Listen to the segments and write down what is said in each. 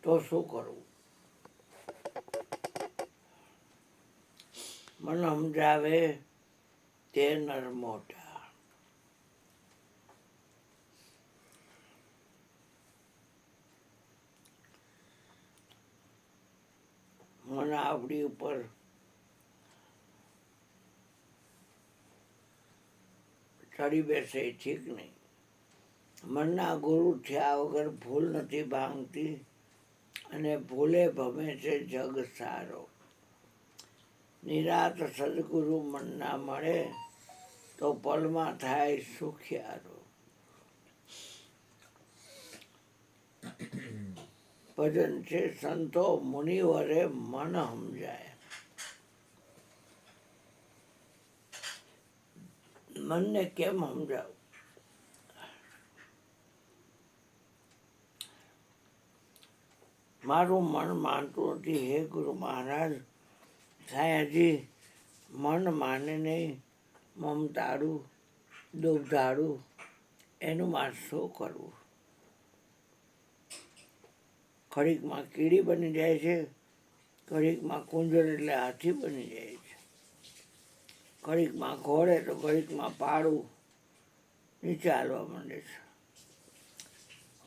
તો શું કરવું? મન સમજાવે તે નર મોટા. મન આપણી ઉપર ચડી બેસે એ ઠીક નહીં. મનના ગુરુ થયા વગર ભૂલ નથી ભાંગતી, અને ભૂલે ભમે છે જગ સારો. નિરાત સદગુરુ મનના મળે તો પલમાં થાય સુખિયારો. ભજન છે સંતો મુનિવરે મન સમજાય. મનને કેમ સમજાવું? મારું મન માનતું નથી. હે ગુરુ મહારાજ, સાયાજી મન માને નહીં, મમતાડું દુઃખધાડું, એનું મારે શું કરવું? ઘડીકમાં કીડી બની જાય છે, ઘડીકમાં કુંજર એટલે હાથી બની જાય છે, ઘડીકમાં ઘોડે તો ઘડીકમાં પાડું નીચે હાલવા માંડે છે.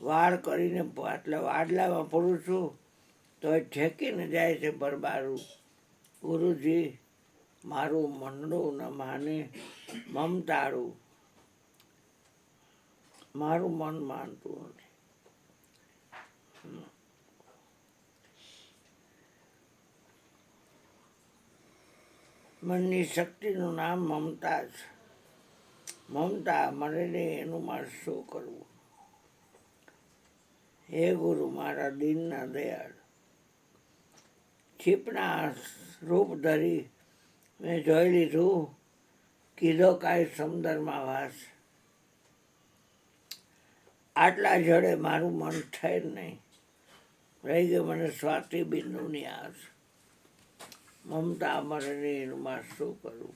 વાળ કરીને એટલે વાડલામાં પડું છું તો એ ઠેકીને જાય છે બરબારું. ગુરુજી મારું મનડું ન માને, મમતાડું મારું મન માનતું નથી. મનની શક્તિનું નામ મમતા છે. મમતા મરે નહીં, એનું મારે શું કરવું? હે ગુરુ મારા દીનના દયાળ, છીપના રૂપ ધરી મેં જોઈ લીધું, કીધો કાંઈ સમુદરમાં વાસ. આટલા જડે મારું મન ઠેર નહીં, રહી ગયું મને સ્વાતિ બિંદુની આસ. મમતા મરે નહીં, એનું મારે શું કરવું?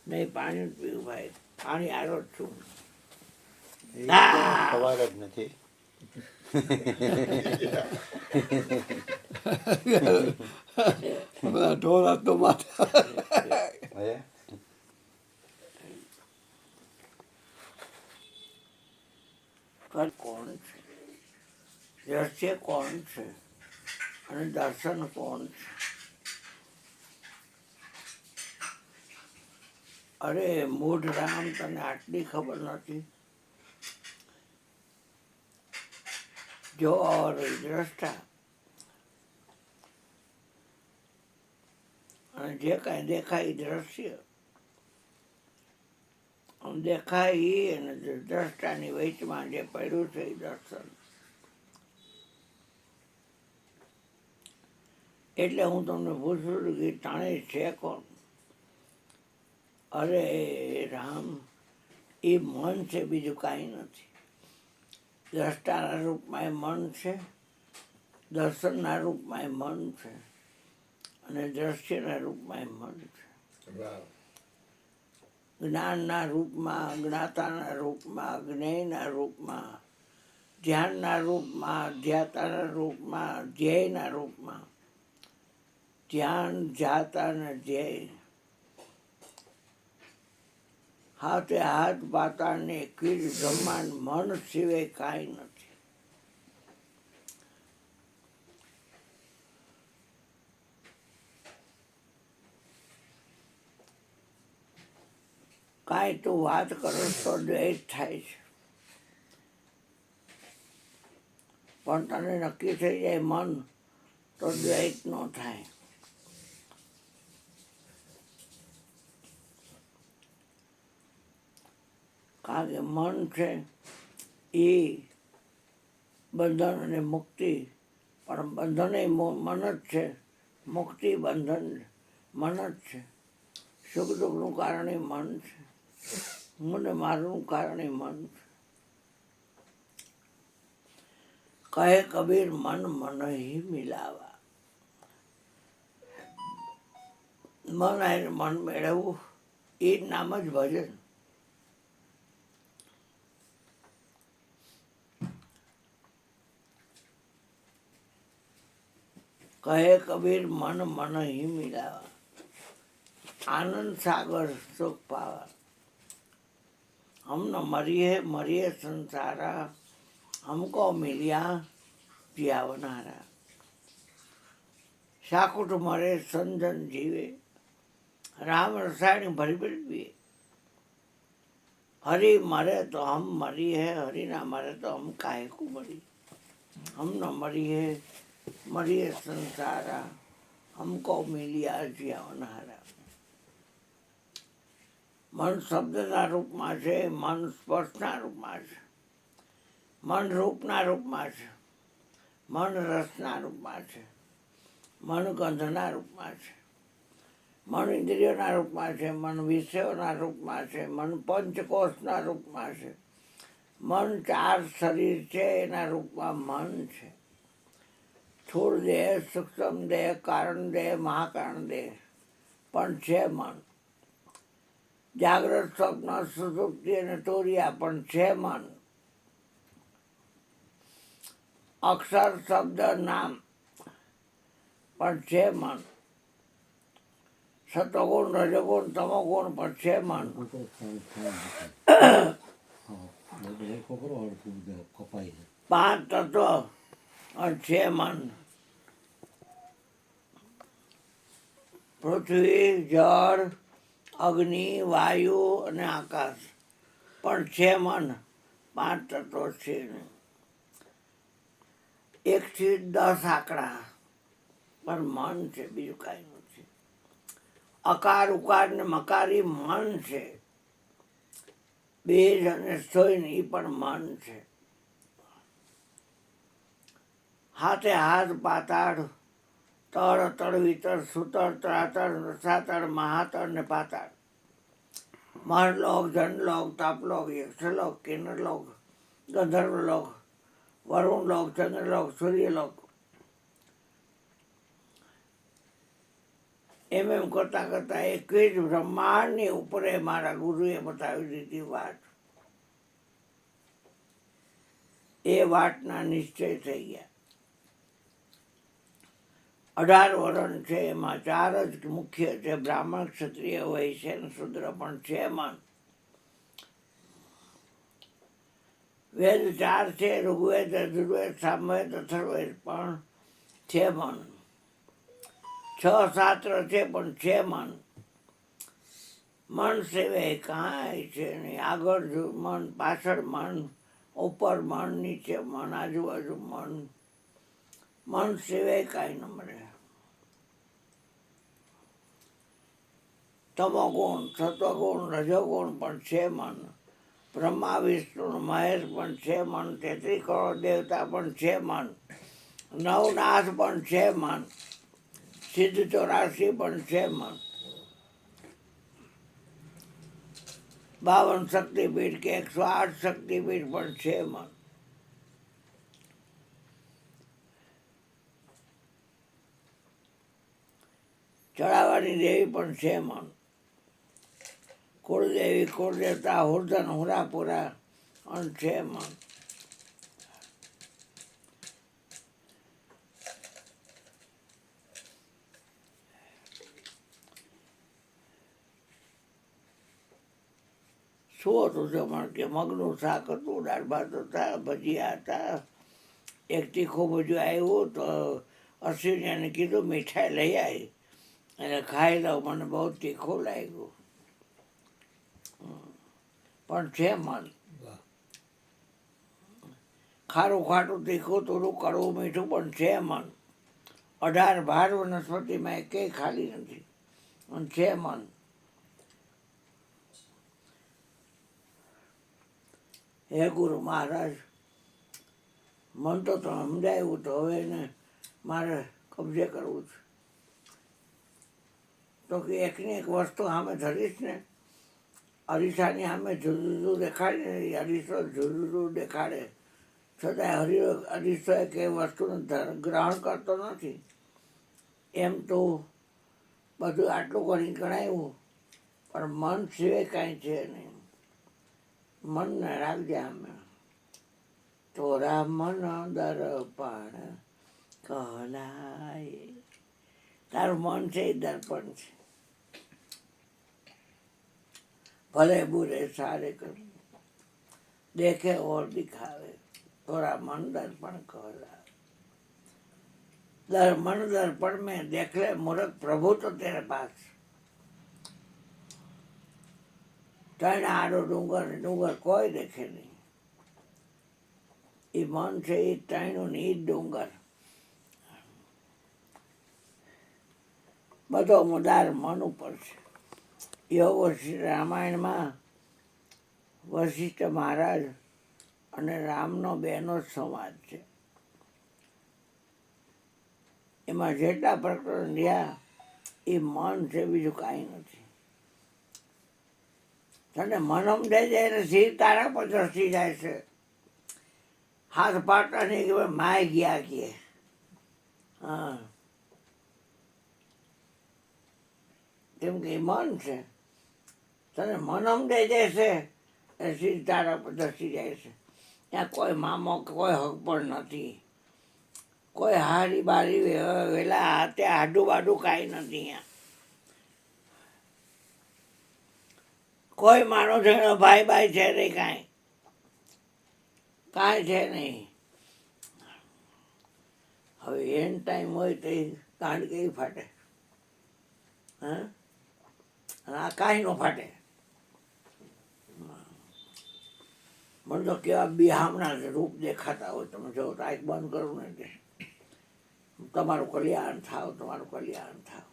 નહીં પાણી પીવું ભાઈ, પાણી આરો જ છું. સવાલ જ નથી. ઢોરા તો માથા કોણ છે? દ્રશ્ય કોણ છે અને દર્શન કોણ છે? અરે મૂઢ રામ, તને આટલી ખબર નથી? જો ઓર દ્રષ્ટા, અને જે કાંઈ દેખાય એ દ્રશ્ય, દેખાય એ અને દ્રષ્ટાની વચમાં જે પડ્યું છે એ દર્શન. એટલે હું તમને પૂછું છું કે તાણે છે કોણ? અરે રામ, એ મન છે, બીજું કાંઈ નથી. દ્રષ્ટાના રૂપમાં એ મન છે, દર્શનના રૂપમાં એ મન છે, અને દ્રશ્યના રૂપમાં એ મન છે. જ્ઞાનના રૂપમાં, જ્ઞાતાના રૂપમાં, જ્ઞેયના રૂપમાં, ધ્યાનના રૂપમાં, ધ્યાતાના રૂપમાં, ધ્યેયના રૂપમાં. ધ્યાન, ધ્યાતા અને ધ્યેય હાથે હાથ પાતાળને કીડ બ્રહ્માંડ મન સિવાય કાંઈ નથી. કાંઈ તું વાત કરો તો દ્વેષ થાય છે, પણ તને નક્કી થઈ જાય મન તો દ્વેષ ન થાય. કારણ કે મન છે એ બંધન અને મુક્તિ, પણ બંધન એ મન જ છે, મુક્તિ બંધન મન જ છે. સુખ દુઃખનું કારણ એ મન છે, હું ને મારું કારણ એ મન છે. કહે કબીર મન મન હી મિલાવા. મન મેળવવું એ નામ જ ભજન. કહે કબીર મન મન ही मिलावा, आनंद सागर सुख पावा। हम न मरिए मरिए संसारा, हमको मिलिया जियावनारा। शाकुट मरे संजन जीवे, राम रसायन भरी भरी पिए। हरि मरे तो हम मरी है, हरि ना मरे तो हम काहे को मरी। हम न मरिए मरिए संसारा, हमको मिलिया जियावनारा। मन શબ્દના રૂપમાં છે, મન સ્પર્શના રૂપમાં છે, મન રૂપના રૂપમાં છે, મન રસના રૂપમાં છે, મન ગંધના રૂપમાં છે, મન ઇન્દ્રિયોના રૂપમાં છે, મન વિષયોના રૂપમાં છે, મન પંચકોશના રૂપમાં છે, મન ચાર શરીર છે એના રૂપમાં મન છે. સ્થૂળ દેહ, સૂક્ષ્મ દેહ, કારણ દેહ, મહાકારણ દેહ પણ છે મન. જાગ્રત, સ્વપ્ન, સુષુપ્તિ અને તુરિયા પણ છે મન. અક્ષર, શબ્દ, નામ પણ છે મન. સત્વગુણ, રજોગુણ, તમોગુણ પણ છે મન. પાંચ તત્વ પણ છે મન. પૃથ્વી, જળ, અગ્નિ, વાયુ અને આકાશ પણ છે મન. પાંચ તત્વો છે. 1 થી 10 આંકડા પણ મન છે, બીજું કાંઈ નથી. અકાર, ઉકાર ને મકારી મન છે. બેજ અને સોઈન એ પણ મન છે. હાથે હાથ, પાતાળ, તળ, અતળ, વિતળ, સુતળ, ત્રાતળ, રસાતળ, મહાતળ ને પાતાળ. મહર્લોક, જનલોક, તાપલોક, યક્ષલોક, કિન્નરલોક, ગંધર્વલોક, વરુણલોક, ચંદ્રલોક, સૂર્યલોક. એમ કરતાં કરતાં 21 બ્રહ્માંડની ઉપરે મારા ગુરુએ બતાવી દીધી વાત. એ વાતના નિશ્ચય થઈ ગયા. 18 વરણ છે, એમાં 4 જ મુખ્ય છે, બ્રાહ્મણ, ક્ષત્રિય, વૈશ્ય અને શૂદ્ર પણ છે મન. વેદ 4 છે, ઋગ્વેદ, યજુર્વેદ, સામવેદ, અથર્વવેદ પણ છે મન. 6 શાસ્ત્ર છે પણ છે મન. મન સિવાય કાંઈ છે નહીં. આગળ મન, પાછળ મન, ઉપર મન, નીચે મન, આજુબાજુ મન. મન સિવાય કાંઈ ન મળે. તમોગુણ, સત્વગુણ, રજોગુણ પણ છે મન. બ્રહ્મા, વિષ્ણુ, મહેશ પણ છે મન. 33 કરોડ દેવતા પણ છે મન. નવનાથ પણ છે મન. સિદ્ધ 84 પણ છે મન. 52 શક્તિપીઠ કે 108 શક્તિપીઠ પણ છે મન. ચડાવવાની દેવી પણ છે મન. કુળદેવી, કુળદેવતા, હુરધન, હુરાપુરા પણ છે મન. શું હતું જમણ કે મગનું શાક હતું, દાળ ભાત હતા, ભજીયા હતા. એક તીખું ભજીયું આવ્યું તો અશ્વિનીને કીધું મીઠાઈ લઈ આવી અને ખાઈ લઉં, મને બહુ તીખું લાગ્યું. પણ છે મન. ખારું, ખાટું, તીખું, થોડું કડવું, મીઠું પણ છે મન. 18 ભાર વનસ્પતિમાં એકેય ખાલી નથી પણ છે મન. હે ગુરુ મહારાજ, મન તો સમજાયું, તો હવે એને મારે કબજે કરવું છે. તો કે એકની એક વસ્તુ સામે ધરીશ ને, અરીસાની સામે જુદું જુદું દેખાડે ને, અરીસો જુદું જુદું દેખાડે છતાંય અરીસો એક એ વસ્તુનું ગ્રહણ કરતો નથી. એમ તો બધું આટલું કરીને ગણાવ્યું પણ મન સિવાય કાંઈ છે નહીં. મનને રાખજે આમે. તોરા મન દર્પણ कहलाए. તારું મન છે એ દર્પણ છે. ભલે બુરે સારે કર देखे और दिखावे तोरा मन दर्पण कहलाए. मन दर्पण में देख ले मूर्ख प्रभु तो तेरे पास. ત્રણ આડો ડુંગર ડુંગર કોઈ દેખે નહીં. એ મન છે એ ત્રણનું ને એ ડુંગર. બધો મુદાર મન ઉપર છે. એવો શ્રી રામાયણમાં વશિષ્ઠ મહારાજ અને રામનો બેનો જ સંવાદ છે. એમાં જેટલા પ્રકરણ રહ્યા એ મન છે, બીજું કાંઈ નથી. તને મનમ દે જાય ને સિર તારા પર ધસી જાય છે. હાથ પાટા નહીં કે માય ગયા કે. હા, કેમ કે મન છે. તને મનમ દે જાય છે એ સિર તારા પર ધસી જાય છે. ત્યાં કોઈ મામો કોઈ હક પણ નથી. કોઈ હારી બારી વેલા હાથે આડું બાડું કાંઈ નથી. અહીંયા કોઈ માણસ એનો ભાઈ ભાઈ છે નહીં. કાંઈ છે નહીં. હવે એન ટાઈમ હોય તો એ કાંડ કેવી ફાટે. હા, આ કાંઈ ન ફાટે. મને તો કેવા બિહામણા રૂપ દેખાતા હોય. તમે જો તો આંખ બંધ કરું ને તે તમારું કલ્યાણ થાવ, તમારું કલ્યાણ થાવ.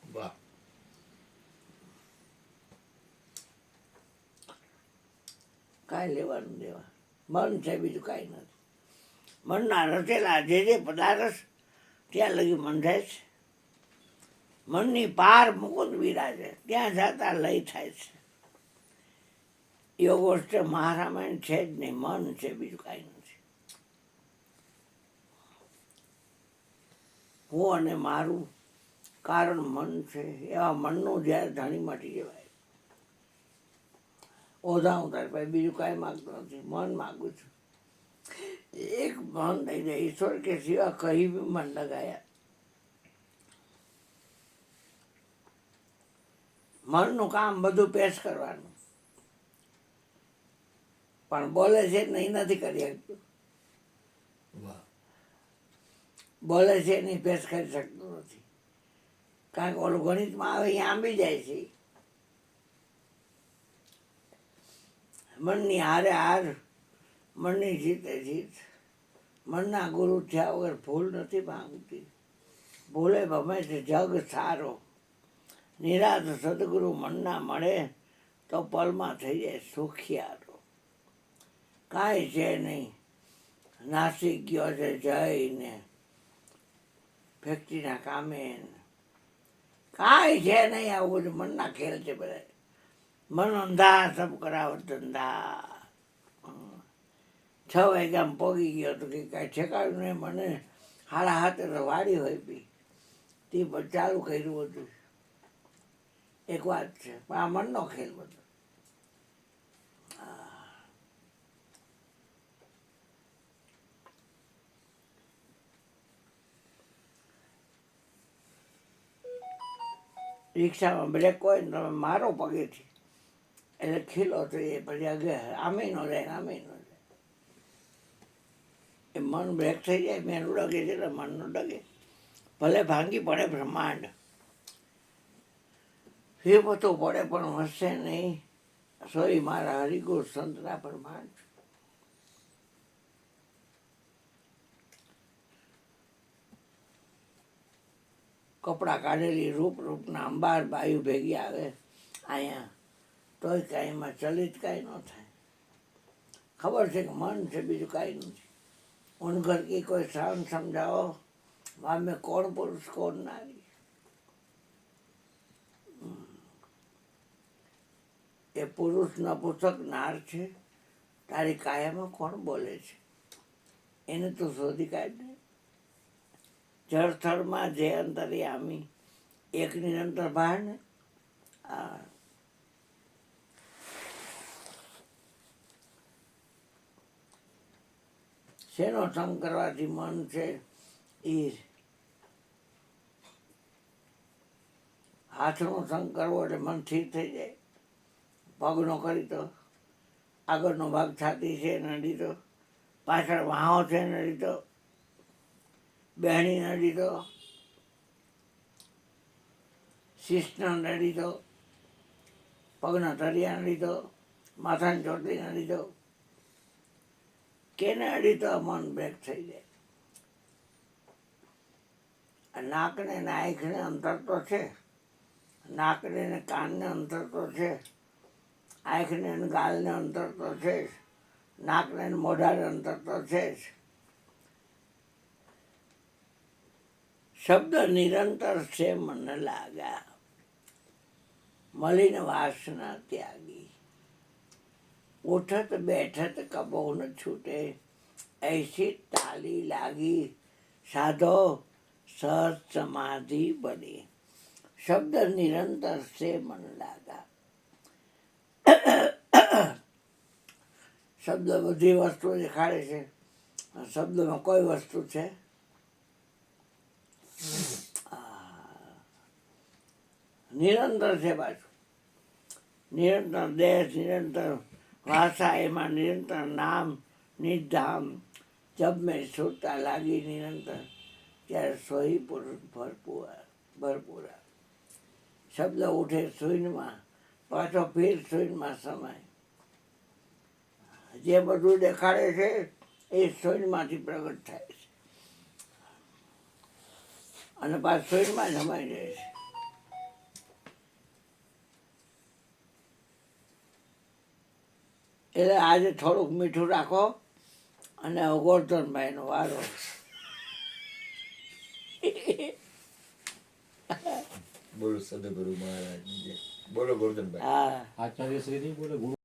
કાંઈ લેવાનું દેવા. મન છે, બીજું કાંઈ નથી. મનના રચેલા જે જે પદાર્થ ત્યાં લગી મન થાય છે. મનની પાર મુકુંદ બિરાજે, ત્યાં જતા લય થાય છે. એવો ગોષ્ઠ મહારામાયણ છે જ નહીં. મન છે, બીજું કાંઈ નથી. હું અને મારું કારણ મન છે. એવા મનનું જ્યારે ધણી મટી જવાય. ઓઝા હું તારી પાસે બીજું કાંઈ માગતો નથી. મન માગું છું. એક મન થઈ જાય. ઈશ્વર કે સિવા કહી બી મન લગાયા. મનનું કામ બધું પેશ કરવાનું. પણ બોલે છે નહીં, નથી કરી શકતું. બોલે છે નહીં, પેશ કરી શકતું નથી. કારણ કે ઓલું ગણિતમાં આવે અહીંયા આંબી જાય છે. મનની હારે હાર, મનની જીતે જીત. મનના ગુરુ થયા વગર ભૂલ નથી ભાંગતી. ભૂલે ભમે છે જગ સારો. નિરાત સદગુરુ મનના મળે તો પલમાં થઈ જાય સુખિયારો. કાંઈ છે નહીં. નાસિક ગયો છે જઈને ફેક્ટરીના કામે. કાંઈ છે નહીં. આવું બધું મનના ખેલ છે બધા. મન અંધા સબ કરાવત ધંધા. 6 વાગ્યામાં પોગી ગયો તો કે કાંઈ ઠેકાયું નહીં. મને 7:30 તો વાડી હોય પી તે ચાલુ કર્યું હતું. એક વાત છે, પણ આ મનનો ખેલ બધો. રિક્ષામાં બ્રેક હોય ને તમે મારો પગેથી એટલે ખીલો તો એ પછી આગળ આમે ન જાય, આમે ન જાય. એ મન બ્રેક થઈ જાય. મેનું ડગે છે એટલે મનનો ડગે. ભલે ભાંગી પડે બ્રહ્માંડ, ફેરવતો પડે પણ હશે નહીં. સોરી મારા હરિગુરુ સંતના બ્રહ્માંડ. કપડાં કાઢેલી રૂપના અંબાર બાયુ ભેગી આવે અહીંયા તોય કાંઈ એમાં ચલિત કાંઈ ન થાય. ખબર છે કે મન છે, બીજું કાંઈ નથી. ઉનઘર કી કોઈ શાન સમજાવો, વામે કોણ પુરુષ કોણ નારી. એ પુરુષ નપુસક નાર છે. તારી કાયામાં કોણ બોલે છે એને તું શોધી કાઢ ને. જળસ્થળમાં જે અંતર્યામી એક નિરંતર બહાર ને. શેનો સંગ કરવાથી મન છે એ હાથનો સંગ કરવો એટલે મન સ્થિર થઈ જાય. પગનો કરી તો આગળનો ભાગ છાતી છે એને લીધો, પાછળ વાહો છે એને લીધો, બહેણીને લીધો, શિષ્ટને લીધો, પગના તળિયાને લીધો, માથાની ચોટલીને લીધો. કેને લીધો મન બ્રેક થઈ જાય. નાકને ને આંખને અંતર તો છે, નાકને ને કાનને અંતર તો છે, આંખને ને ગાલને અંતર તો છે જ, નાકને ને મોઢાને અંતર તો છે જ. શબ્દ નિરંતર છે મન લાગા, મલિન વાસના ત્યાગી. ઉઠત બેઠત કબહુ ન છૂટે, ऐसी તાલી લાગી. સાધો સહજ સમાધિ બની. શબ્દ નિરંતર છે મન લાગા. શબ્દ બધી વસ્તુ દેખાડે છે, શબ્દમાં કોઈ વસ્તુ છે નિરંતર છે. પાછું નિરંતર દેશ, નિરંતર ભાષા, એમાં નિરંતર નામ, નિધામ. જબ મેં છૂટતા લાગી નિરંતર, ત્યારે સોઈ પુરુષ ભરપૂરા. શબ્દ ઉઠે શૂન્યમાં, પાછો ફીર શૂન્યમાં સમાય. જે બધું દેખાડે છે એ શૂન્યમાંથી પ્રગટ થાય છે અને પાછું શૂન્યમાં સમાઈ જાય છે. એટલે આજે થોડુંક મીઠું રાખો અને ગોરધનભાઈનો વારો. બોલો સદગુરુ મહારાજ, બોલો ગોરધનભાઈ. હા, આચાર્ય શ્રી બોલે.